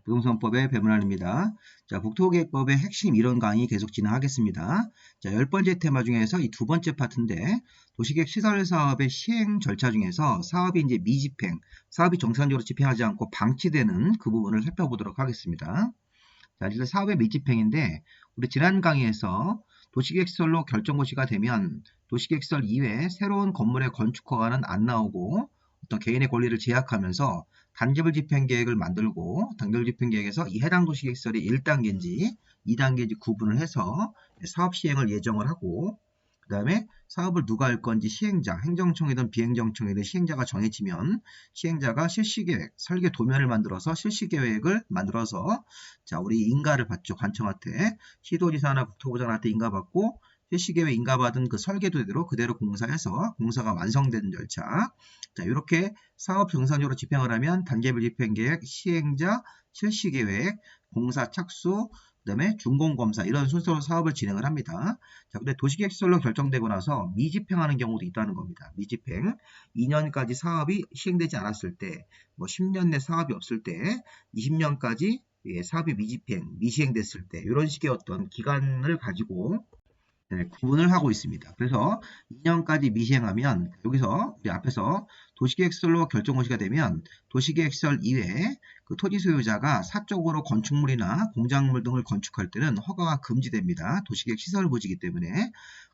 부동산법의 배문환입니다. 자, 국토계획법의 핵심 이론 강의 계속 진행하겠습니다. 자, 10번째 테마 중에서 이 두 번째 파트인데, 도시계획 시설 사업의 시행 절차 중에서 사업이 이제 미집행, 사업이 정상적으로 집행하지 않고 방치되는 그 부분을 살펴보도록 하겠습니다. 자, 일단 사업의 미집행인데, 우리 지난 강의에서 도시계획시설로 결정고시가 되면 도시계획시설 이외에 새로운 건물의 건축 허가는 안 나오고 어떤 개인의 권리를 제약하면서 단계별 집행계획을 만들고 단계별 집행계획에서 이 해당 도시계획시설이 1단계인지 2단계인지 구분을 해서 사업 시행을 예정을 하고, 그 다음에 사업을 누가 할 건지 시행자, 행정청이든 비행정청이든 시행자가 정해지면 시행자가 실시계획, 설계 도면을 만들어서 실시계획을 만들어서, 자, 우리 인가를 받죠. 관청한테, 시도지사나 국토부장한테 인가받고 실시계획 인가받은 그 설계도대로 그대로 공사해서 공사가 완성되는 절차. 자, 이렇게 사업 정상적으로 집행을 하면 단계별 집행계획, 시행자, 실시계획, 공사 착수, 그 다음에 준공검사 이런 순서로 사업을 진행을 합니다. 자, 근데 도시계획시설로 결정되고 나서 미집행하는 경우도 있다는 겁니다. 미집행. 2년까지 사업이 시행되지 않았을 때, 뭐 10년 내 사업이 없을 때, 20년까지 사업이 미집행, 미시행됐을 때, 이런 식의 어떤 기간을 가지고 구분을 하고 있습니다. 그래서 2년까지 미시행하면 여기서 우리 앞에서 도시계획시설로 결정고시가 되면 도시계획시설 이외에 그 토지 소유자가 사적으로 건축물이나 공작물 등을 건축할 때는 허가가 금지됩니다. 도시계획시설 부지이기 때문에.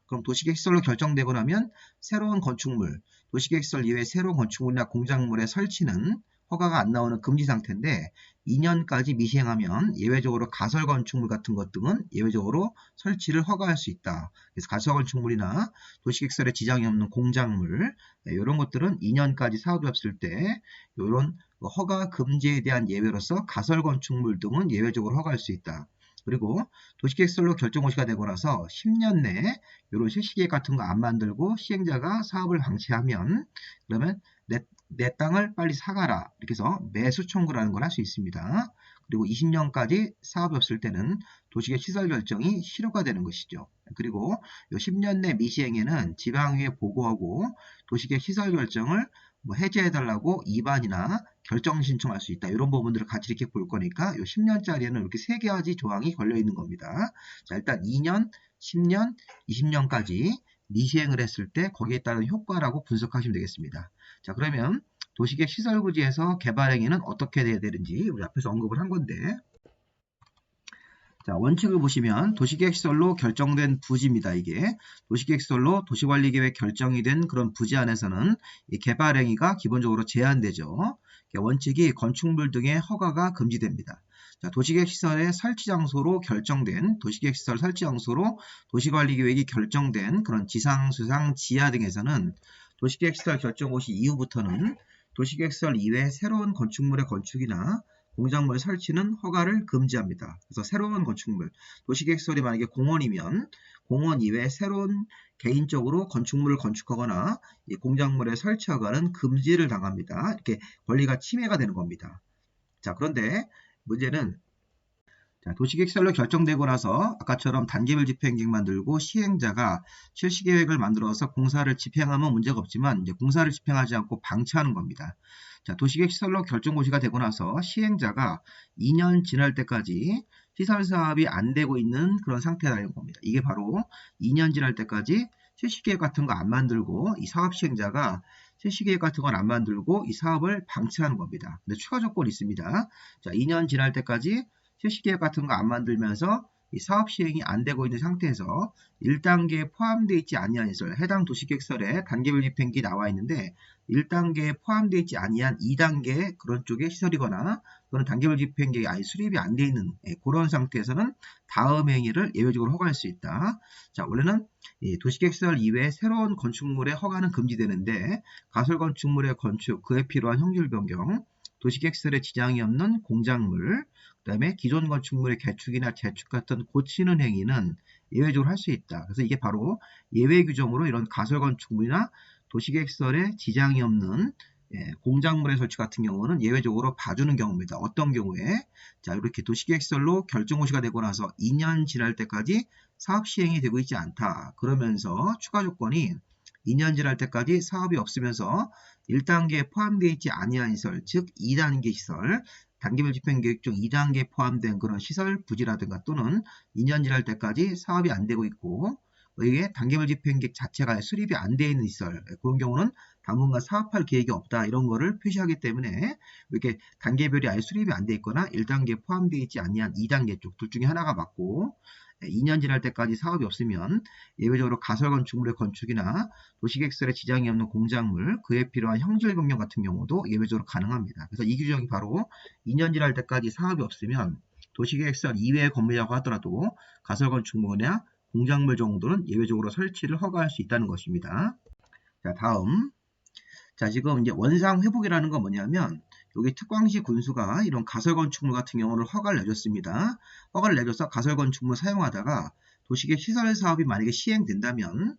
그럼 도시계획시설로 결정되고 나면 새로운 건축물, 도시계획시설 이외에 새로운 건축물이나 공작물의 설치는 허가가 안 나오는 금지 상태인데 2년까지 미시행하면 예외적으로 가설 건축물 같은 것 등은 예외적으로 설치를 허가할 수 있다. 그래서 가설 건축물이나 도시계획시설에 지장이 없는 공작물 이런 것들은 2년까지 사업이 없을 때 이런 허가 금지에 대한 예외로서 가설 건축물 등은 예외적으로 허가할 수 있다. 그리고 도시계획시설로 결정고시가 되고 나서 10년 내에 이런 실시계획 같은 거 안 만들고 시행자가 사업을 방치하면 그러면 내 땅을 빨리 사가라 이렇게 해서 매수 청구를 하는 걸 할 수 있습니다. 그리고 20년까지 사업이 없을 때는 도시계획 시설 결정이 실효가 되는 것이죠. 그리고 이 10년 내 미시행에는 지방의회에 보고하고 도시계획 시설 결정을 뭐 해제해달라고 이반이나 결정 신청할 수 있다. 이런 부분들을 같이 이렇게 볼 거니까 이 10년짜리에는 이렇게 3가지 조항이 걸려 있는 겁니다. 자, 일단 2년, 10년, 20년까지 미시행을 했을 때 거기에 따른 효과라고 분석하시면 되겠습니다. 자, 그러면 도시계획 시설부지에서 개발행위는 어떻게 돼야 되는지 우리 앞에서 언급을 한 건데, 자, 원칙을 보시면 도시계획시설로 결정된 부지입니다. 이게 도시계획시설로 도시관리계획 결정이 된 그런 부지 안에서는 이 개발행위가 기본적으로 제한되죠. 원칙이 건축물 등의 허가가 금지됩니다. 자, 도시계획시설의 설치장소로 결정된 도시계획시설 설치장소로 도시관리계획이 결정된 그런 지상, 수상, 지하 등에서는 도시계획시설 결정고시 이후부터는 도시계획시설 이외에 새로운 건축물의 건축이나 공작물 설치는 허가를 금지합니다. 그래서 새로운 건축물, 도시계획시설이 만약에 공원이면 공원 이외에 새로운 개인적으로 건축물을 건축하거나 이 공작물의 설치 허가는 금지를 당합니다. 이렇게 권리가 침해가 되는 겁니다. 자, 그런데 문제는 자, 도시계획시설로 결정되고 나서 아까처럼 단계별 집행계획 만들고 시행자가 실시계획을 만들어서 공사를 집행하면 문제가 없지만 이제 공사를 집행하지 않고 방치하는 겁니다. 자, 도시계획시설로 결정고시가 되고 나서 시행자가 2년 지날 때까지 시설사업이 안 되고 있는 그런 상태라는 겁니다. 이게 바로 2년 지날 때까지 실시계획 같은 거 안 만들고 이 사업 시행자가 실시계획 같은 걸 안 만들고 이 사업을 방치하는 겁니다. 근데 추가 조건이 있습니다. 자, 2년 지날 때까지 실시계획 같은 거 안 만들면서 이 사업 시행이 안 되고 있는 상태에서 1단계에 포함되어 있지 아니한 시설, 해당 도시계획시설에 단계별 집행기 나와 있는데 1단계에 포함되어 있지 아니한 2단계 그런 쪽의 시설이거나 또는 단계별 집행계획이 아예 수립이 안 되어 있는 그런 상태에서는 다음 행위를 예외적으로 허가할 수 있다. 자, 원래는 도시계획시설 이외에 새로운 건축물의 허가는 금지되는데 가설 건축물의 건축, 그에 필요한 형질 변경, 도시계획시설에 지장이 없는 공작물, 그 다음에 기존 건축물의 개축이나 재축 같은 고치는 행위는 예외적으로 할 수 있다. 그래서 이게 바로 예외 규정으로 이런 가설 건축물이나 도시계획시설에 지장이 없는 공작물의 설치 같은 경우는 예외적으로 봐주는 경우입니다. 어떤 경우에? 자, 이렇게 도시계획시설로 결정고시가 되고 나서 2년 지날 때까지 사업 시행이 되고 있지 않다. 그러면서 추가 조건이 2년 지날 때까지 사업이 없으면서 1단계에 포함되어 있지 아니한 시설, 즉 2단계 시설, 단계별 집행계획 중 2단계에 포함된 그런 시설 부지라든가 또는 2년 지날 때까지 사업이 안 되고 있고 이게 단계별 집행계획 자체가 수립이 안 돼 있는 시설 그런 경우는 당분간 사업할 계획이 없다 이런 거를 표시하기 때문에 이렇게 단계별이 아예 수립이 안 돼 있거나 1단계에 포함되어 있지 아니한 2단계 쪽 둘 중에 하나가 맞고 2년 지날 때까지 사업이 없으면 예외적으로 가설 건축물의 건축이나 도시계획설에 지장이 없는 공작물, 그에 필요한 형질 변경 같은 경우도 예외적으로 가능합니다. 그래서 이 규정이 바로 2년 지날 때까지 사업이 없으면 도시계획설 이외의 건물이라고 하더라도 가설 건축물이나 공작물 정도는 예외적으로 설치를 허가할 수 있다는 것입니다. 자, 다음. 자, 지금 이제 원상 회복이라는 건 뭐냐면 여기 특광시 군수가 이런 가설 건축물 같은 경우를 허가를 내줬습니다. 허가를 내줘서 가설 건축물을 사용하다가 도시계획 시설 사업이 만약에 시행된다면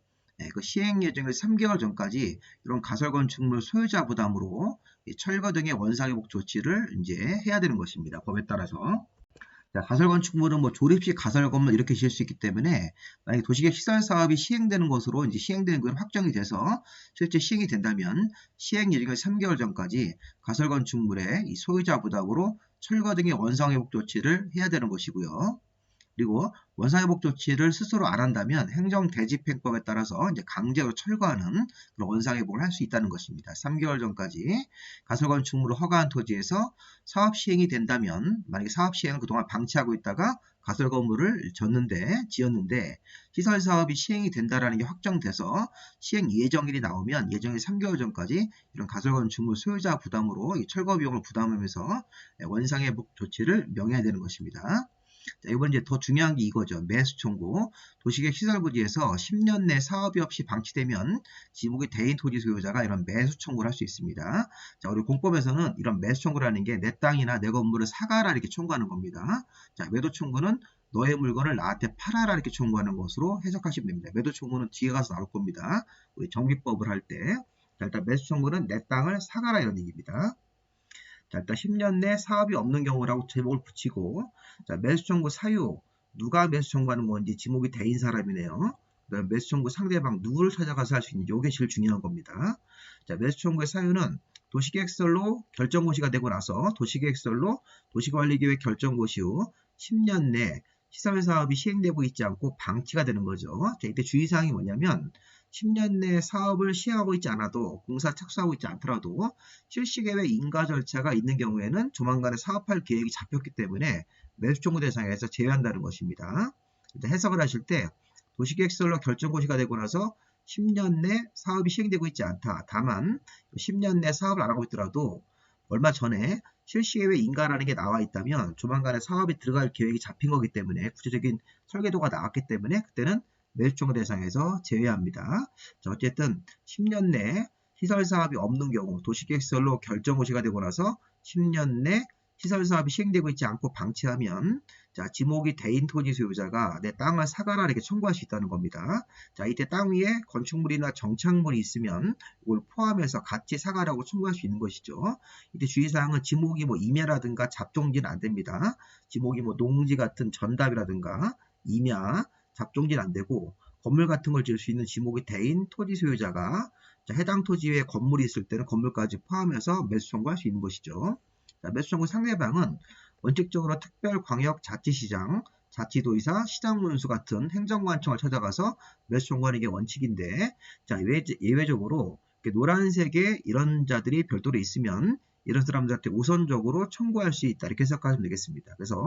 그 시행 예정일 3개월 전까지 이런 가설 건축물 소유자 부담으로 철거 등의 원상 회복 조치를 이제 해야 되는 것입니다. 법에 따라서. 자, 가설 건축물은 뭐 조립식 가설 건물 이렇게 지을 수 있기 때문에 만약에 도시계획 시설 사업이 시행되는 것으로 이제 시행되는 건 확정이 돼서 실제 시행이 된다면 시행 예정일 3개월 전까지 가설 건축물의 이 소유자 부담으로 철거 등의 원상 회복 조치를 해야 되는 것이고요. 그리고 원상회복 조치를 스스로 안 한다면 행정대집행법에 따라서 이제 강제로 철거하는 그런 원상회복을 할 수 있다는 것입니다. 3개월 전까지 가설건축물을 허가한 토지에서 사업 시행이 된다면 만약에 사업 시행을 그동안 방치하고 있다가 가설 건물을 지었는데 시설 사업이 시행이 된다라는 게 확정돼서 시행 예정일이 나오면 예정일 3개월 전까지 이런 가설 건축물 소유자 부담으로 이 철거 비용을 부담하면서 원상회복 조치를 명해야 되는 것입니다. 자, 이번 이제 더 중요한 게 이거죠. 매수 청구. 도시계획 시설 부지에서 10년 내 사업이 없이 방치되면 지목의 대인 토지 소유자가 이런 매수 청구를 할 수 있습니다. 자, 우리 공법에서는 이런 매수 청구라는 게 내 땅이나 내 건물을 사가라 이렇게 청구하는 겁니다. 자, 매도 청구는 너의 물건을 나한테 팔아라 이렇게 청구하는 것으로 해석하시면 됩니다. 매도 청구는 뒤에 가서 나올 겁니다. 우리 정비법을 할 때. 자, 일단 매수 청구는 내 땅을 사가라 이런 얘기입니다. 자, 일단 10년 내 사업이 없는 경우라고 제목을 붙이고, 자, 매수 청구 사유, 누가 매수 청구하는 건지 지목이 대인 사람이네요. 그다음 매수 청구 상대방 누구를 찾아가서 할 수 있는지 이게 제일 중요한 겁니다. 자, 매수 청구의 사유는 도시계획설로 결정고시가 되고 나서 도시계획설로 도시관리계획 결정고시 후 10년 내 시설사업이 시행되고 있지 않고 방치가 되는 거죠. 자, 이때 주의사항이 뭐냐면 10년 내 사업을 시행하고 있지 않아도 공사 착수하고 있지 않더라도 실시계획 인가 절차가 있는 경우에는 조만간에 사업할 계획이 잡혔기 때문에 매수 청구 대상에서 제외한다는 것입니다. 해석을 하실 때 도시계획설로 결정고시가 되고 나서 10년 내 사업이 시행되고 있지 않다. 다만 10년 내 사업을 안 하고 있더라도 얼마 전에 실시계획 인가라는 게 나와 있다면 조만간에 사업에 들어갈 계획이 잡힌 거기 때문에 구체적인 설계도가 나왔기 때문에 그때는 매수 청구 대상에서 제외합니다. 자, 어쨌든 10년 내 시설 사업이 없는 경우 도시계획설로 결정고시가 되고 나서 10년 내 시설 사업이 시행되고 있지 않고 방치하면 자, 지목이 대인 토지 소유자가 내 땅을 사가라 이렇게 청구할 수 있다는 겁니다. 자, 이때 땅 위에 건축물이나 정착물이 있으면 이걸 포함해서 같이 사가라고 청구할 수 있는 것이죠. 이때 주의사항은 지목이 뭐 임야라든가 잡종지는 안 됩니다. 지목이 뭐 농지 같은 전답이라든가 임야, 잡종지는 안 되고 건물 같은 걸 지을 수 있는 지목이 대인 토지 소유자가 자, 해당 토지에 건물이 있을 때는 건물까지 포함해서 매수 청구할 수 있는 것이죠. 자, 매수 청구 상대방은 원칙적으로 특별광역자치시장, 자치도의사, 시장문수 같은 행정관청을 찾아가서 매수 청구하는 게 원칙인데 자, 예외적으로 노란색의 이런 자들이 별도로 있으면 이런 사람들한테 우선적으로 청구할 수 있다 이렇게 해석하시면 되겠습니다. 그래서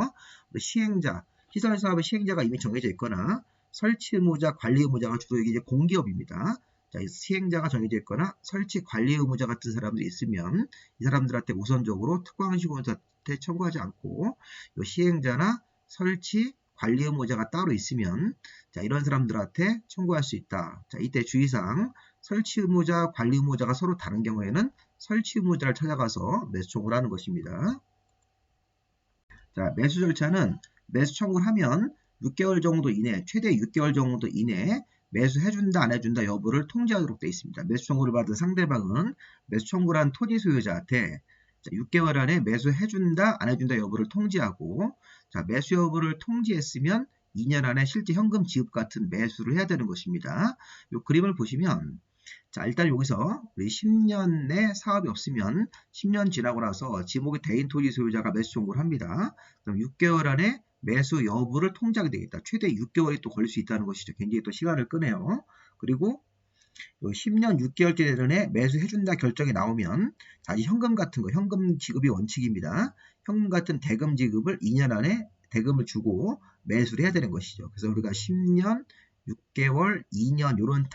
시행자, 시설사업의 시행자가 이미 정해져 있거나 설치 의무자, 관리 의무자가 주로 이제 공기업입니다. 자, 시행자가 정해져 있거나 설치 관리 의무자 같은 사람들이 있으면 이 사람들한테 우선적으로 특광시군한테 청구하지 않고 이 시행자나 설치 관리 의무자가 따로 있으면 자, 이런 사람들한테 청구할 수 있다. 자, 이때 주의사항 설치 의무자, 관리 의무자가 서로 다른 경우에는 설치 의무자를 찾아가서 매수 청구를 하는 것입니다. 자, 매수 절차는 매수 청구를 하면 6개월 정도 이내, 최대 6개월 정도 이내 매수해준다 안 해준다 여부를 통지하도록 되어 있습니다. 매수 청구를 받은 상대방은 매수 청구를 한 토지 소유자한테 6개월 안에 매수해준다 안 해준다 여부를 통지하고 자, 매수 여부를 통지했으면 2년 안에 실제 현금 지급 같은 매수를 해야 되는 것입니다. 이 그림을 보시면 자, 일단 여기서 우리 10년 내 사업이 없으면 10년 지나고 나서 지목이 대인 토지 소유자가 매수 청구를 합니다. 그럼 6개월 안에 매수 여부를 통지하게 되겠다. 최대 6개월이 또 걸릴 수 있다는 것이죠. 굉장히 또 시간을 끄네요. 그리고 10년 6개월째 내에 매수해준다 결정이 나오면 다시 현금 같은 거, 현금 지급이 원칙입니다. 현금 같은 대금 지급을 2년 안에 대금을 주고 매수를 해야 되는 것이죠. 그래서 우리가 10년, 6개월, 2년 요런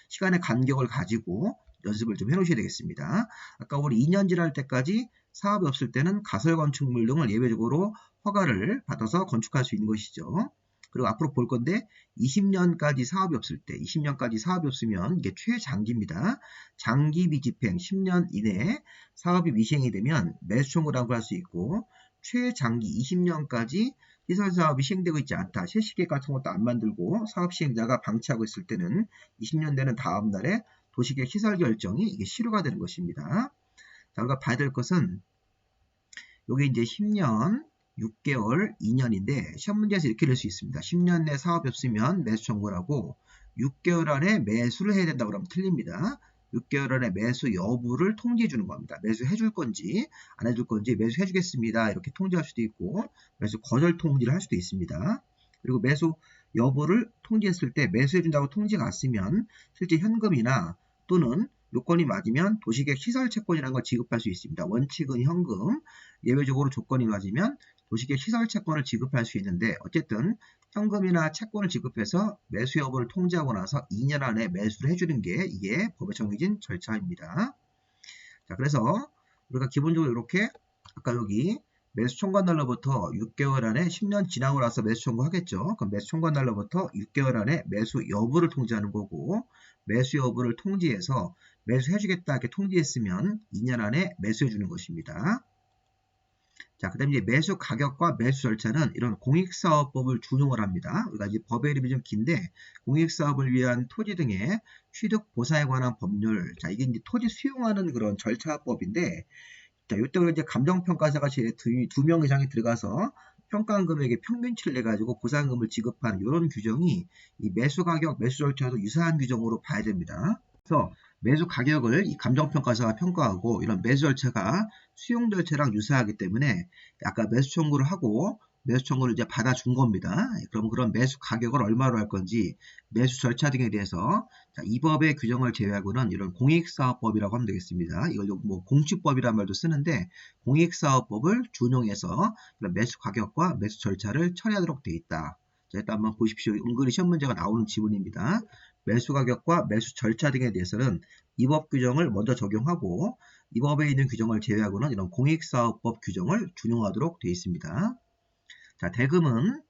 시간의 간격을 가지고 연습을 좀 해놓으셔야 되겠습니다. 아까 우리 2년 지날 때까지 사업이 없을 때는 가설 건축물 등을 예외적으로 허가를 받아서 건축할 수 있는 것이죠. 그리고 앞으로 볼 건데 20년까지 사업이 없을 때 20년까지 사업이 없으면 이게 최장기입니다. 장기 미집행 10년 이내에 사업이 미시행이 되면 매수 청구라고 할 수 있고 최장기 20년까지 시설 사업이 시행되고 있지 않다. 실시계획 같은 것도 안 만들고 사업 시행자가 방치하고 있을 때는 20년 되는 다음 날에 도시계획 시설 결정이 이게 실효가 되는 것입니다. 자, 우리가 봐야 될 것은 여기 이제 10년 6개월, 2년인데 시험 문제에서 이렇게 낼 수 있습니다. 10년 내 사업이 없으면 매수 청구를 하고 6개월 안에 매수를 해야 된다고 하면 틀립니다. 6개월 안에 매수 여부를 통지해 주는 겁니다. 매수해 줄 건지 안 해줄 건지 매수해 주겠습니다. 이렇게 통지할 수도 있고 매수 거절 통지를 할 수도 있습니다. 그리고 매수 여부를 통지했을 때 매수해 준다고 통지가 왔으면 실제 현금이나 또는 요건이 맞으면 도시계획 시설 채권이라는 걸 지급할 수 있습니다. 원칙은 현금, 예외적으로 조건이 맞으면 도시계획 시설 채권을 지급할 수 있는데 어쨌든 현금이나 채권을 지급해서 매수 여부를 통지하고 나서 2년 안에 매수를 해주는 게 이게 법에 정해진 절차입니다. 자, 그래서 우리가 기본적으로 이렇게 아까 여기 매수 청구한 날로부터 6개월 안에 10년 지나고 나서 매수 청구하겠죠. 그럼 매수 청구한 날로부터 6개월 안에 매수 여부를 통지하는 거고 매수 여부를 통지해서 매수해주겠다 이렇게 통지했으면 2년 안에 매수해주는 것입니다. 자, 그 다음에 이제 매수 가격과 매수 절차는 이런 공익사업법을 준용을 합니다. 우리가 이제 법의 이름이 좀 긴데, 공익사업을 위한 토지 등의 취득 보상에 관한 법률. 자, 이게 이제 토지 수용하는 그런 절차법인데, 자, 이때 이제 감정평가사가 두 명 이상이 들어가서 평가한 금액의 평균치를 내가지고 보상금을 지급하는 이런 규정이 이 매수 가격, 매수 절차도 유사한 규정으로 봐야 됩니다. 그래서 매수 가격을 이 감정평가사가 평가하고 이런 매수 절차가 수용 절차랑 유사하기 때문에 아까 매수 청구를 하고 매수 청구를 이제 받아준 겁니다. 그럼 그런 매수 가격을 얼마로 할 건지 매수 절차 등에 대해서 이 법의 규정을 제외하고는 이런 공익사업법이라고 하면 되겠습니다. 이걸 뭐 공시법이라는 말도 쓰는데 공익사업법을 준용해서 이런 매수 가격과 매수 절차를 처리하도록 되어 있다. 자, 일단 한번 보십시오. 은근히 시험 문제가 나오는 지문입니다. 매수 가격과 매수 절차 등에 대해서는 이 법 규정을 먼저 적용하고 이 법에 있는 규정을 제외하고는 이런 공익사업법 규정을 준용하도록 되어 있습니다. 자, 대금은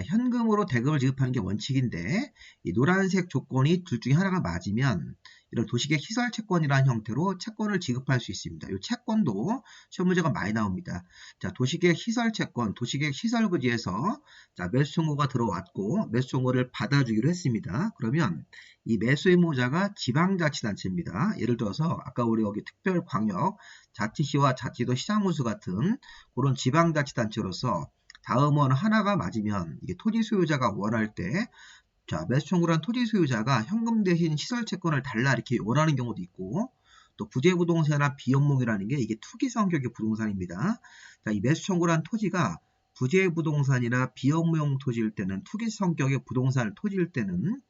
현금으로 대금을 지급하는 게 원칙인데 이 노란색 조건이 둘 중에 하나가 맞으면 이런 도시계획 시설 채권이라는 형태로 채권을 지급할 수 있습니다. 이 채권도 시험 문제가 많이 나옵니다. 자, 도시계획 시설 채권, 도시계획 시설 부지에서 매수 청구가 들어왔고 매수 청구를 받아주기로 했습니다. 그러면 이 매수 의무자가 지방자치단체입니다. 예를 들어서 아까 우리 여기 특별광역, 자치시와 자치도 시장군수 같은 그런 지방자치단체로서 다음 원 하나가 맞으면 이게 토지 소유자가 원할 때 매수 청구를 한 토지 소유자가 현금 대신 시설 채권을 달라 이렇게 원하는 경우도 있고 또 부재부동산이나 비연목이라는 게 이게 투기 성격의 부동산입니다. 자, 이 매수 청구를 한 토지가 부재부동산이나 비연목 토지일 때는 투기 성격의 부동산을 토지일 때는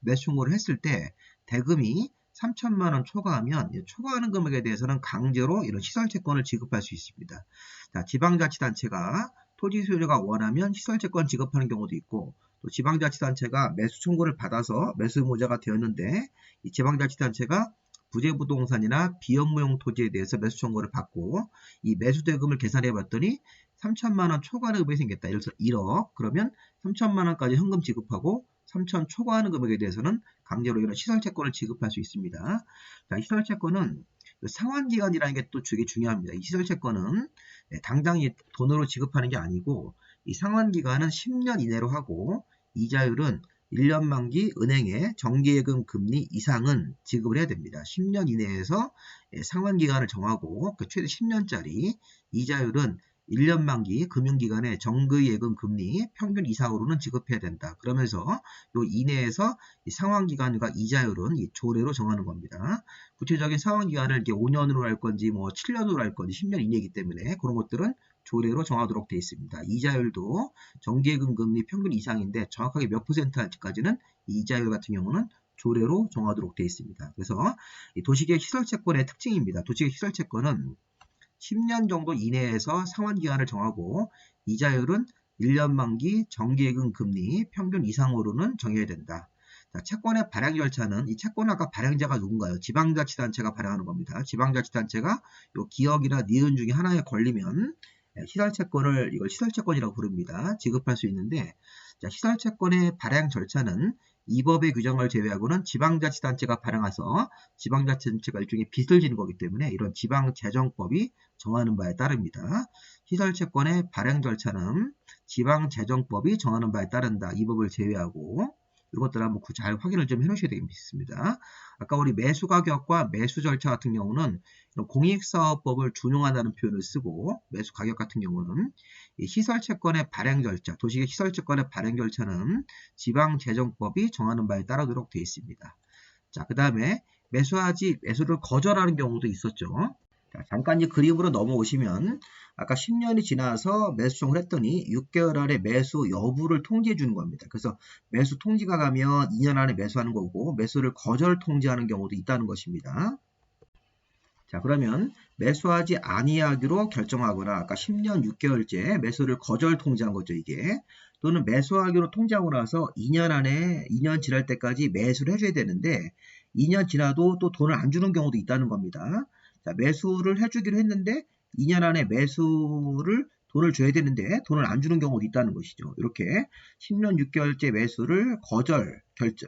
매수 청구를 했을 때 대금이 3천만 원 초과하면 초과하는 금액에 대해서는 강제로 이런 시설 채권을 지급할 수 있습니다. 자, 지방자치단체가 토지 소유자가 원하면 시설 채권 지급하는 경우도 있고 또 지방자치단체가 매수 청구를 받아서 매수 의무자가 되었는데 이 지방자치단체가 부재부동산이나 비업무용 토지에 대해서 매수 청구를 받고 이 매수 대금을 계산해 봤더니 3천만 원 초과하는 금액이 생겼다. 예를 들어서 1억 그러면 3천만 원까지 현금 지급하고 3천 초과하는 금액에 대해서는 강제로 이런 시설 채권을 지급할 수 있습니다. 자, 이 시설 채권은 상환기간이라는 게 또 되게 중요합니다. 이 시설 채권은 당장 돈으로 지급하는 게 아니고 이 상환기간은 10년 이내로 하고 이자율은 1년 만기 은행에 정기예금 금리 이상은 지급을 해야 됩니다. 10년 이내에서 상환기간을 정하고 최대 10년짜리 이자율은 1년 만기 금융기관의 정기예금 금리 평균 이상으로는 지급해야 된다. 그러면서 요 이내에서 상환기간과 이자율은 이 조례로 정하는 겁니다. 구체적인 상환기간을 이렇게 5년으로 할 건지 뭐 7년으로 할 건지 10년 이내이기 때문에 그런 것들은 조례로 정하도록 되어 있습니다. 이자율도 정기예금 금리 평균 이상인데 정확하게 몇 퍼센트 할지까지는 이자율 같은 경우는 조례로 정하도록 되어 있습니다. 그래서 이 도시계획 시설채권의 특징입니다. 도시계획 시설채권은 10년 정도 이내에서 상환기간을 정하고 이자율은 1년 만기 정기예금 금리 평균 이상으로는 정해야 된다. 자, 채권의 발행 절차는 이 채권 아까 발행자가 누군가요? 지방자치단체가 발행하는 겁니다. 지방자치단체가 요 기업이나 니은 중에 하나에 걸리면 시설채권을 이걸 시설채권이라고 부릅니다. 지급할 수 있는데 자, 시설채권의 발행 절차는 이 법의 규정을 제외하고는 지방자치단체가 발행해서 지방자치단체가 일종의 빚을 지는 거기 때문에 이런 지방재정법이 정하는 바에 따릅니다. 시설채권의 발행 절차는 지방재정법이 정하는 바에 따른다. 이 법을 제외하고 이것들 한번 잘 확인을 좀 해놓으셔야 되겠습니다. 아까 우리 매수가격과 매수절차 같은 경우는 공익사업법을 준용한다는 표현을 쓰고 매수가격 같은 경우는 이 시설채권의 발행 절차, 도시계획 시설채권의 발행 절차는 지방재정법이 정하는 바에 따르도록 되어 있습니다. 자, 그 다음에 매수를 거절하는 경우도 있었죠. 자, 잠깐 이 그림으로 넘어오시면 아까 10년이 지나서 매수청을 했더니 6개월 안에 매수 여부를 통지해 주는 겁니다. 그래서 매수 통지가 가면 2년 안에 매수하는 거고 매수를 거절 통지하는 경우도 있다는 것입니다. 자, 그러면 매수하지 아니하기로 결정하거나 아까 10년 6개월째 매수를 거절 통지한 거죠, 이게. 또는 매수하기로 통지하고 나서 2년 안에 2년 지날 때까지 매수를 해줘야 되는데 2년 지나도 또 돈을 안 주는 경우도 있다는 겁니다. 자, 매수를 해주기로 했는데 2년 안에 돈을 줘야 되는데 돈을 안 주는 경우도 있다는 것이죠. 이렇게 10년 6개월째 매수를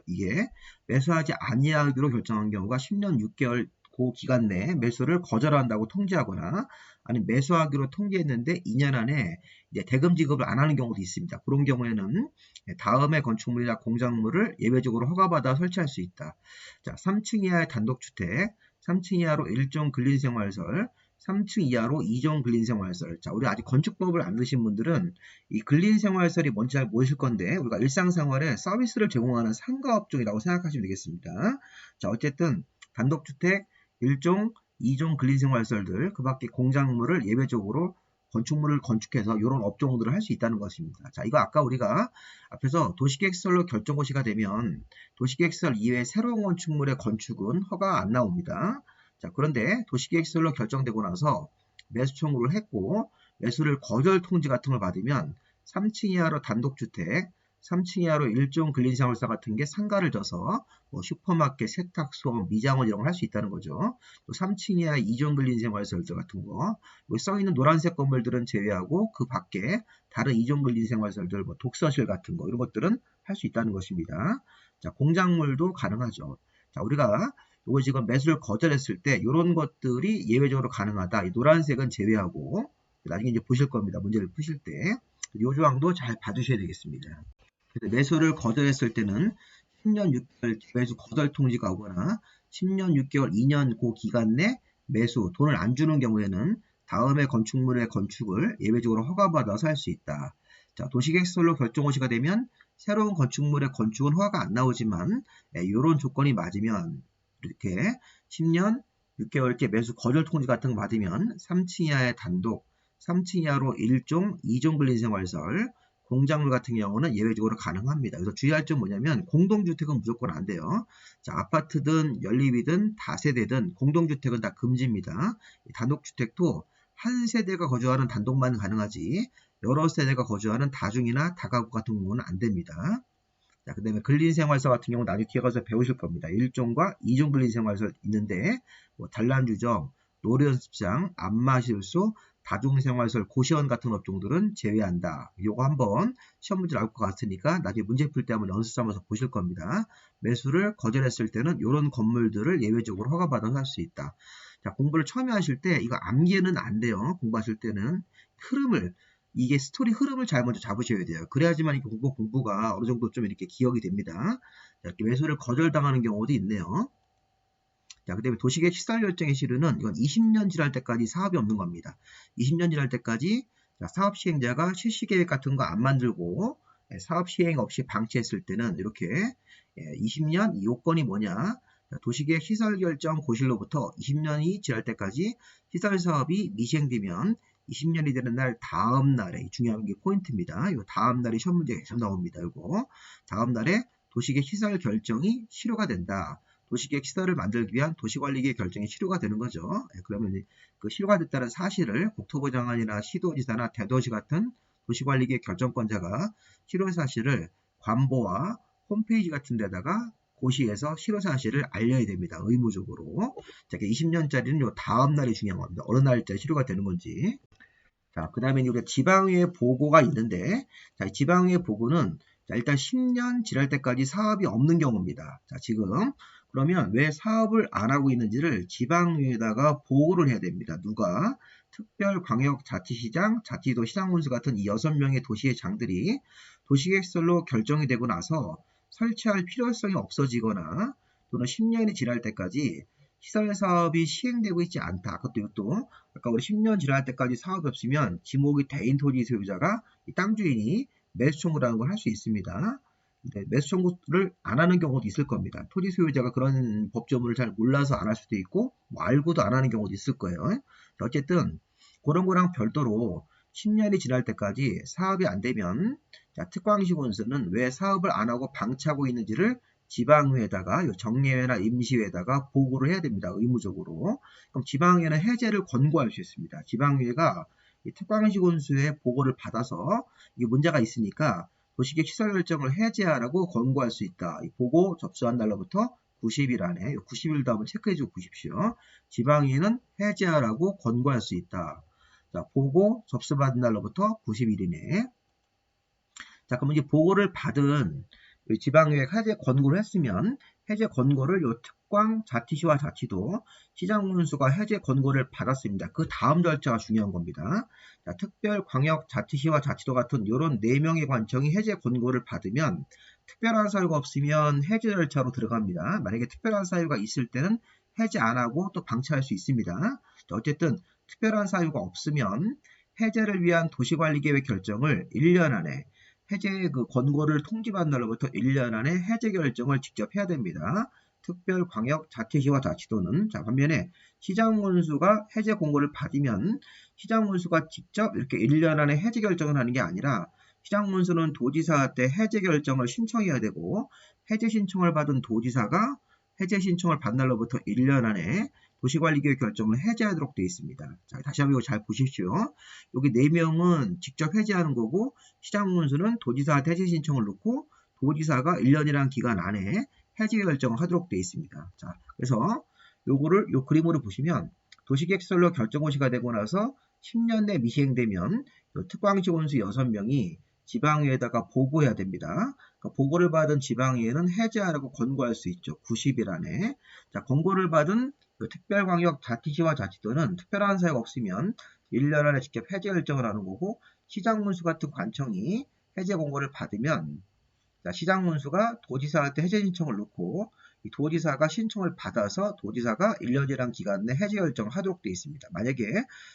이게 매수하지 아니하기로 결정한 경우가 10년 6개월 그 기간 내에 매수를 거절한다고 통지하거나 아니면 매수하기로 통지했는데 2년 안에 이제 대금 지급을 안 하는 경우도 있습니다. 그런 경우에는 다음의 건축물이나 공작물을 예외적으로 허가받아 설치할 수 있다. 자, 3층 이하의 단독주택, 3층 이하로 1종 근린생활설, 3층 이하로 2종 근린생활설. 자, 우리 아직 건축법을 안 드신 분들은 이 근린생활설이 뭔지 잘 모르실 건데 우리가 일상생활에 서비스를 제공하는 상가업종이라고 생각하시면 되겠습니다. 자, 어쨌든 단독주택, 1종, 2종 근린생활설들, 그 밖에 공작물을 예외적으로 건축물을 건축해서 이런 업종들을 할 수 있다는 것입니다. 자, 이거 아까 우리가 앞에서 도시계획시설로 결정고시가 되면 도시계획시설 이외에 새로운 건축물의 건축은 허가 안 나옵니다. 자, 그런데 도시계획시설로 결정되고 나서 매수 청구를 했고 매수를 거절 통지 같은 걸 받으면 3층 이하로 단독주택, 3층 이하로 1종 근린생활사 같은 게 상가를 져서 뭐 슈퍼마켓, 세탁소, 미장원 이런 걸 할 수 있다는 거죠. 또 3층 이하 2종 근린생활설들 같은 거, 여기 써있는 노란색 건물들은 제외하고 그 밖에 다른 2종 근린생활설들, 뭐 독서실 같은 거 이런 것들은 할 수 있다는 것입니다. 자, 공작물도 가능하죠. 자, 우리가 이거 지금 매수를 거절했을 때 이런 것들이 예외적으로 가능하다. 이 노란색은 제외하고 나중에 이제 보실 겁니다. 문제를 푸실 때. 이 조항도 잘 봐주셔야 되겠습니다. 매수를 거절했을 때는 10년 6개월 매수 거절 통지가 오거나 10년 6개월 2년 그 기간 내 매수 돈을 안 주는 경우에는 다음의 건축물의 건축을 예외적으로 허가받아서 할 수 있다. 자, 도시계획시설로 결정고시가 되면 새로운 건축물의 건축은 허가가 안 나오지만 이런 조건이 맞으면 이렇게 10년 6개월째 매수 거절 통지 같은 거 받으면 3층 이하의 단독, 3층 이하로 1종, 2종 근린생활설, 공작물 같은 경우는 예외적으로 가능합니다. 그래서 주의할 점 뭐냐면 공동주택은 무조건 안 돼요. 자, 아파트든 연립이든 다세대든 공동주택은 다 금지입니다. 단독주택도 한 세대가 거주하는 단독만 가능하지 여러 세대가 거주하는 다중이나 다가구 같은 경우는 안 됩니다. 자, 그 다음에 근린생활설 같은 경우 나중에 뒤에 가서 배우실 겁니다. 1종과 2종 근린생활설 있는데 뭐 단란주점, 노래연습장, 안마실소, 다중생활설, 고시원 같은 업종들은 제외한다. 요거 한번 시험 문제 나올 것 같으니까 나중에 문제 풀 때 한번 연습 삼아서 보실 겁니다. 매수를 거절했을 때는 이런 건물들을 예외적으로 허가받아서 할 수 있다. 자, 공부를 처음에 하실 때 이거 암기는 안 돼요. 공부하실 때는 이게 스토리 흐름을 잘 먼저 잡으셔야 돼요. 그래야지만 이렇게 공부가 어느 정도 좀 이렇게 기억이 됩니다. 자, 이렇게 매수를 거절당하는 경우도 있네요. 자, 그 다음에 도시계획 시설 결정의 시르는 이건 20년 지날 때까지 사업이 없는 겁니다. 20년 지날 때까지 자, 사업 시행자가 실시계획 같은 거 안 만들고 사업 시행 없이 방치했을 때는 이렇게 20년 이 요건이 뭐냐? 도시계획 시설 결정 고실로부터 20년이 지날 때까지 시설 사업이 미시행되면 20년이 되는 날 다음 날에 중요한 게 포인트입니다. 이 다음 날이 시험 문제가 계속 나옵니다. 이거 다음 날에 도시계획 시설 결정이 실효가 된다. 도시계획 시설을 만들기 위한 도시관리계획 결정이 실효가 되는 거죠. 그러면 그 실효가 됐다는 사실을 국토부 장관이나 시도지사나 대도시 같은 도시관리계획 결정권자가 실효 사실을 관보와 홈페이지 같은 데다가 고시에서 실효 사실을 알려야 됩니다. 의무적으로. 자, 20년짜리는 요 다음 날이 중요한 겁니다. 어느 날짜 실효가 되는 건지. 자, 그 다음에 우리가 지방의회 보고가 있는데, 자, 지방의회 보고는 자, 일단 10년 지날 때까지 사업이 없는 경우입니다. 자, 지금 그러면 왜 사업을 안 하고 있는지를 지방의회에다가 보고를 해야 됩니다. 누가? 특별광역자치시장, 자치도 시장군수 같은 이 6명의 도시의 장들이 도시계획설로 결정이 되고 나서 설치할 필요성이 없어지거나 또는 10년이 지날 때까지 시설 사업이 시행되고 있지 않다. 그것도 아까 우리 10년 지날 때까지 사업이 없으면 지목이 대인 토지 소유자가 이 땅 주인이 매수 청구라는 걸 할 수 있습니다. 매수 청구를 안 하는 경우도 있을 겁니다. 토지 소유자가 그런 법조문을 잘 몰라서 안 할 수도 있고 뭐 알고도 안 하는 경우도 있을 거예요. 어쨌든 그런 거랑 별도로 10년이 지날 때까지 사업이 안 되면 자, 특광시군수는 왜 사업을 안 하고 방치하고 있는지를 지방의회에다가 정례회나 임시회에다가 보고를 해야 됩니다. 의무적으로. 그럼 지방의회는 해제를 권고할 수 있습니다. 지방의회가 이 특광시군수의 보고를 받아서 이게 문제가 있으니까 도시계획 시설 결정을 해제하라고 권고할 수 있다. 이 보고 접수한 날로부터 90일 안에 90일도 한번 체크해주고 보십시오. 지방의회는 해제하라고 권고할 수 있다. 자, 보고 접수받은 날로부터 90일 이내. 자, 그럼 이제 보고를 받은 지방의회 해제 권고를 했으면 해제 권고를 요 특광 자치시와 자치도 시장군수가 해제 권고를 받았습니다. 그 다음 절차가 중요한 겁니다. 자, 특별광역 자치시와 자치도 같은 이런 4명의 관청이 해제 권고를 받으면 특별한 사유가 없으면 해제 절차로 들어갑니다. 만약에 특별한 사유가 있을 때는 해제 안 하고 또 방치할 수 있습니다. 자, 어쨌든 특별한 사유가 없으면 해제를 위한 도시관리계획 결정을 1년 안에 해제 그 권고를 통지받은 날로부터 1년 안에 해제 결정을 직접 해야 됩니다. 특별광역 자치시와 자치도는 자, 반면에 시장군수가 해제 공고를 받으면 시장군수가 직접 이렇게 1년 안에 해제 결정을 하는 게 아니라 시장군수는 도지사한테 해제 결정을 신청해야 되고 해제 신청을 받은 도지사가 해제 신청을 받은 날로부터 1년 안에 도시관리계획 결정을 해제하도록 되어 있습니다. 자, 다시 한번 이거 잘 보십시오. 여기 4명은 직접 해제하는 거고 시장군수는 도지사한테 해제 신청을 넣고 도지사가 1년이라는 기간 안에 해제 결정을 하도록 되어 있습니다. 자, 그래서 요거를 요 그림으로 보시면 도시계획설로 결정고시가 되고 나서 10년 내 미시행되면 특광시군수 6명이 지방의회에다가 보고해야 됩니다. 그러니까 보고를 받은 지방의회는 해제하라고 권고할 수 있죠. 90일 안에. 자, 권고를 받은 특별광역 자치시와 자치도는 특별한 사유가 없으면 1년 안에 직접 해제 결정을 하는 거고 시장군수 같은 관청이 해제 공고를 받으면 자, 시장군수가 도지사한테 해제 신청을 넣고 이 도지사가 신청을 받아서 도지사가 1년이라는 기간 내 해제 결정을 하도록 되어 있습니다. 만약에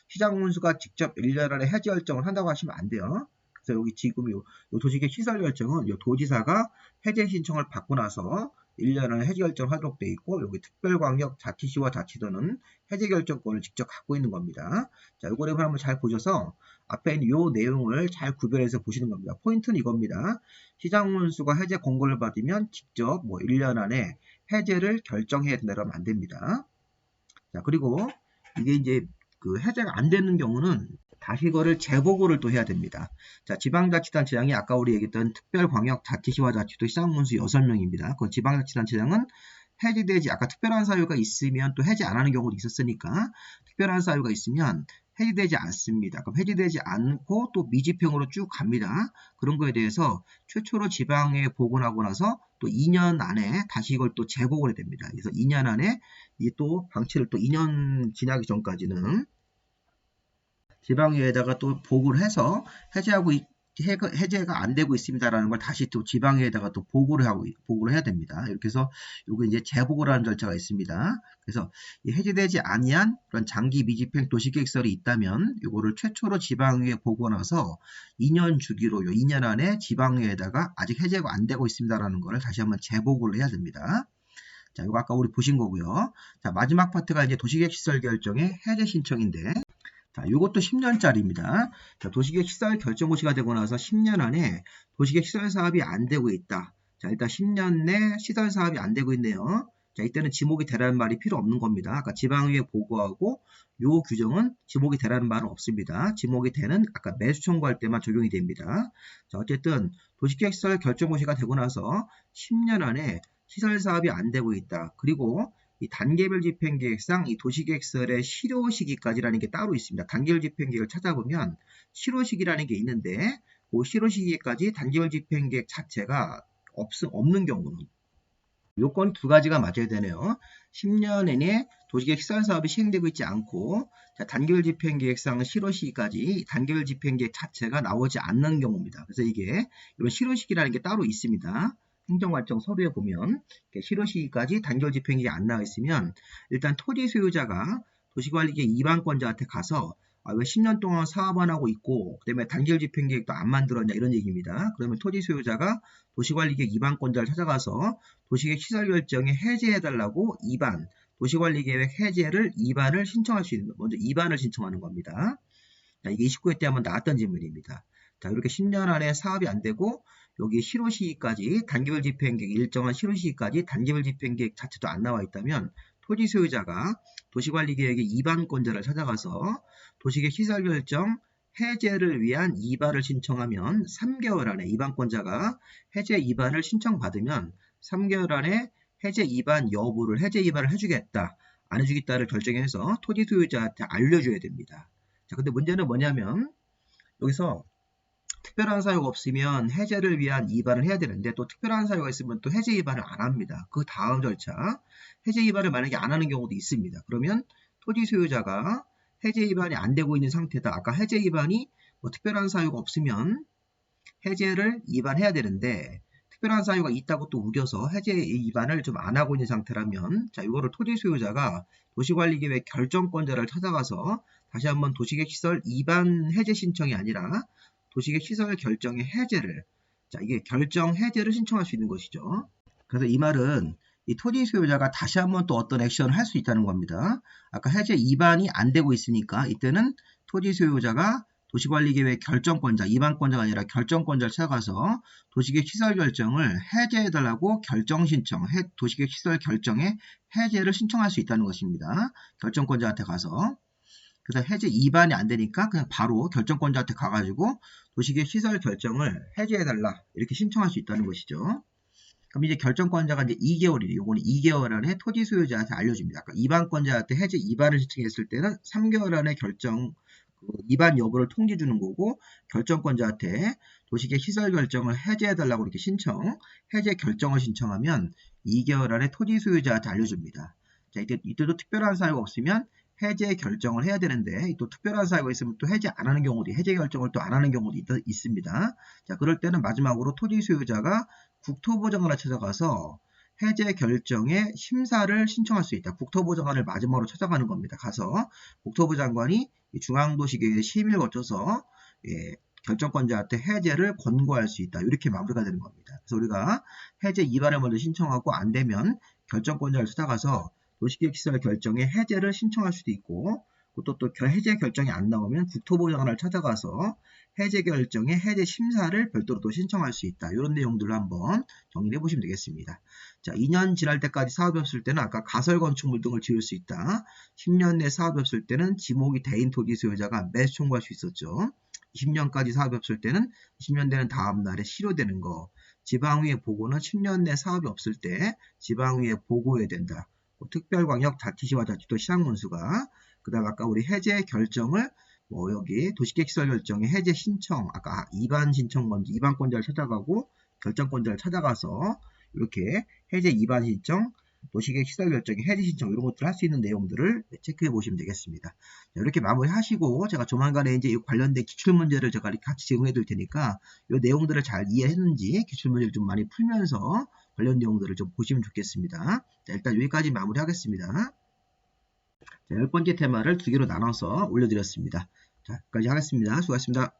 시장군수가 직접 1년 안에 해제 결정을 한다고 하시면 안 돼요. 그래서 여기 지금 요 도시계획 시설 결정은 요 도지사가 해제 신청을 받고 나서 1년 안에 해제 결정을 하도록 되어 있고 여기 특별광역 자치시와 자치도는 해제 결정권을 직접 갖고 있는 겁니다. 자, 이 그림을 한번 잘 보셔서 앞에 있는 요 내용을 잘 구별해서 보시는 겁니다. 포인트는 이겁니다. 시장군수가 해제 권고를 받으면 직접 뭐 1년 안에 해제를 결정해야 된다면 안 됩니다. 자, 그리고 이게 이제 그 해제가 안 되는 경우는 다시 이거를 재보고를 또 해야 됩니다. 자, 지방자치단체장이 아까 우리 얘기했던 특별광역자치시와 자치도 시장군수 6명입니다. 그 지방자치단체장은 해제되지, 아까 특별한 사유가 있으면 또 해제 안 하는 경우도 있었으니까 특별한 사유가 있으면 해제되지 않습니다. 그럼 해제되지 않고 또 미집행으로 쭉 갑니다. 그런 거에 대해서 최초로 지방에 보고하고 나서 또 2년 안에 다시 이걸 또 재보고를 해야 됩니다. 그래서 2년 안에 이 또 방치를 또 2년 지나기 전까지는 지방의회에다가 또 보고를 해서 해제하고 해제가 안 되고 있습니다라는 걸 다시 또 지방에다가 또 보고를 해야 됩니다. 이렇게 해서 요거 이제 재보고라는 절차가 있습니다. 그래서 해제되지 아니한 그런 장기 미집행 도시계획설이 있다면 요거를 최초로 지방의회에 보고나서 2년 주기로 2년 안에 지방의회에다가 아직 해제가 안 되고 있습니다라는 걸 다시 한번 재보고를 해야 됩니다. 자, 이거 아까 우리 보신 거고요. 자, 마지막 파트가 이제 도시계획시설 결정의 해제 신청인데, 자, 이것도 10년짜리입니다. 자, 도시계획 시설 결정고시가 되고 나서 10년 안에 도시계획 시설 사업이 안 되고 있다. 자, 일단 10년 내 시설 사업이 안 되고 있네요. 자, 이때는 지목이 되라는 말이 필요 없는 겁니다. 아까 지방의회 보고하고 요 규정은 지목이 되라는 말은 없습니다. 지목이 되는 아까 매수 청구할 때만 적용이 됩니다. 자, 어쨌든 도시계획 시설 결정고시가 되고 나서 10년 안에 시설 사업이 안 되고 있다. 그리고 이 단계별 집행계획상 이 도시계획설의 실효 시기까지라는 게 따로 있습니다. 단계별 집행계획을 찾아보면 실효 시기라는 게 있는데 그 실효 시기까지 단계별 집행계획 자체가 없는 경우는 요건 두 가지가 맞아야 되네요. 10년 내내 도시계획 시설 사업이 시행되고 있지 않고 자, 단계별 집행계획상 실효 시기까지 단계별 집행계획 자체가 나오지 않는 경우입니다. 그래서 이게 이런 실효 시기라는 게 따로 있습니다. 행정활정 서류에 보면 실효 시기까지 단계별 집행계획이 안 나와 있으면 일단 토지 소유자가 도시관리계획 이반권자한테 가서 왜 10년 동안 사업 안 하고 있고 그다음에 단계별 집행계획도 안 만들었냐 이런 얘기입니다. 그러면 토지 소유자가 도시관리계획 이반권자를 찾아가서 도시계획 시설 결정에 해제해달라고 이반 도시관리계획 해제를 이반을 신청할 수 있는 먼저 이반을 신청하는 겁니다. 자, 이게 29회 때 한번 나왔던 질문입니다. 자, 이렇게 10년 안에 사업이 안 되고 여기 실효 시기까지 단계별 집행계획 일정한 실효 시기까지 단계별 집행계획 자체도 안 나와 있다면 토지 소유자가 도시관리계획의 이반권자를 찾아가서 도시계획 시설 결정 해제를 위한 이반을 신청하면 3개월 안에 이반권자가 해제 이반을 신청받으면 3개월 안에 해제 이반 여부를 해제 이반을 해주겠다 안 해주겠다를 결정해서 토지 소유자한테 알려줘야 됩니다. 자, 근데 문제는 뭐냐면 여기서 특별한 사유가 없으면 해제를 위한 이반을 해야 되는데 또 특별한 사유가 있으면 또 해제 이반을 안 합니다. 그 다음 절차 해제 이반을 만약에 안 하는 경우도 있습니다. 그러면 토지 소유자가 해제 이반이 안 되고 있는 상태다. 아까 해제 이반이 뭐 특별한 사유가 없으면 해제를 이반해야 되는데 특별한 사유가 있다고 또 우겨서 해제 이반을 좀 안 하고 있는 상태라면 자 이거를 토지 소유자가 도시관리계획 결정권자를 찾아가서 다시 한번 도시계획시설 이반 해제 신청이 아니라 도시계획 시설 결정의 해제를 자 이게 결정 해제를 신청할 수 있는 것이죠. 그래서 이 말은 이 토지 소유자가 다시 한번 또 어떤 액션을 할 수 있다는 겁니다. 아까 해제 이반이 안 되고 있으니까 이때는 토지 소유자가 도시관리계획 결정권자, 이반권자가 아니라 결정권자를 찾아가서 도시계획 시설 결정을 해제해달라고 결정 신청, 도시계획 시설 결정의 해제를 신청할 수 있다는 것입니다. 결정권자한테 가서. 그래서 해제 이반이 안 되니까 그냥 바로 결정권자한테 가가지고 도시계획 시설 결정을 해제해달라 이렇게 신청할 수 있다는 것이죠. 그럼 이제 결정권자가 이제 2개월이래요. 요거는 2개월 안에 토지 소유자한테 알려줍니다. 그러니까 이반권자한테 해제 이반을 신청했을 때는 3개월 안에 결정 이반 여부를 통지 주는 거고 결정권자한테 도시계획 시설 결정을 해제해달라고 이렇게 해제 결정을 신청하면 2개월 안에 토지 소유자한테 알려줍니다. 자, 이때도 특별한 사유가 없으면 해제 결정을 해야 되는데 또 특별한 사유가 있으면 또 해제 안 하는 경우도 해제 결정을 또 안 하는 경우도 있습니다. 자, 그럴 때는 마지막으로 토지 소유자가 국토보장관을 찾아가서 해제 결정의 심사를 신청할 수 있다. 국토보장관을 마지막으로 찾아가는 겁니다. 가서 국토부 장관이 중앙도시계획 심의를 거쳐서 결정권자한테 해제를 권고할 수 있다. 이렇게 마무리가 되는 겁니다. 그래서 우리가 해제 이반을 먼저 신청하고 안 되면 결정권자를 찾아가서 도시계획시설 결정에 해제를 신청할 수도 있고 또 해제 결정이 안 나오면 국토부 장관을 찾아가서 해제 결정의 해제 심사를 별도로 또 신청할 수 있다. 이런 내용들을 한번 정리해 보시면 되겠습니다. 자, 2년 지날 때까지 사업이 없을 때는 아까 가설 건축물 등을 지을 수 있다. 10년 내 사업이 없을 때는 지목이 대인 토지 소유자가 매수 청구할 수 있었죠. 20년까지 사업이 없을 때는 20년 되는 다음 날에 실효되는 거. 지방의회 보고는 10년 내 사업이 없을 때 지방의회 보고해야 된다. 특별광역 자치시와 자치도 시장문수가 그 다음 아까 우리 해제 결정을 여기 도시계획시설 결정의 해제 신청 아까 이반 신청 먼저 이반권자를 찾아가고 결정권자를 찾아가서 이렇게 해제 이반 신청 도시계획 시설 결정에 해지 신청 이런 것들 할 수 있는 내용들을 체크해 보시면 되겠습니다. 자, 이렇게 마무리하시고 제가 조만간에 이제 이 관련된 기출문제를 제가 이렇게 같이 제공해 드릴 테니까 이 내용들을 잘 이해했는지 기출문제를 좀 많이 풀면서 관련 내용들을 좀 보시면 좋겠습니다. 자, 일단 여기까지 마무리하겠습니다. 자, 10번째 테마를 두 개로 나눠서 올려드렸습니다. 자, 여기까지 하겠습니다. 수고하셨습니다.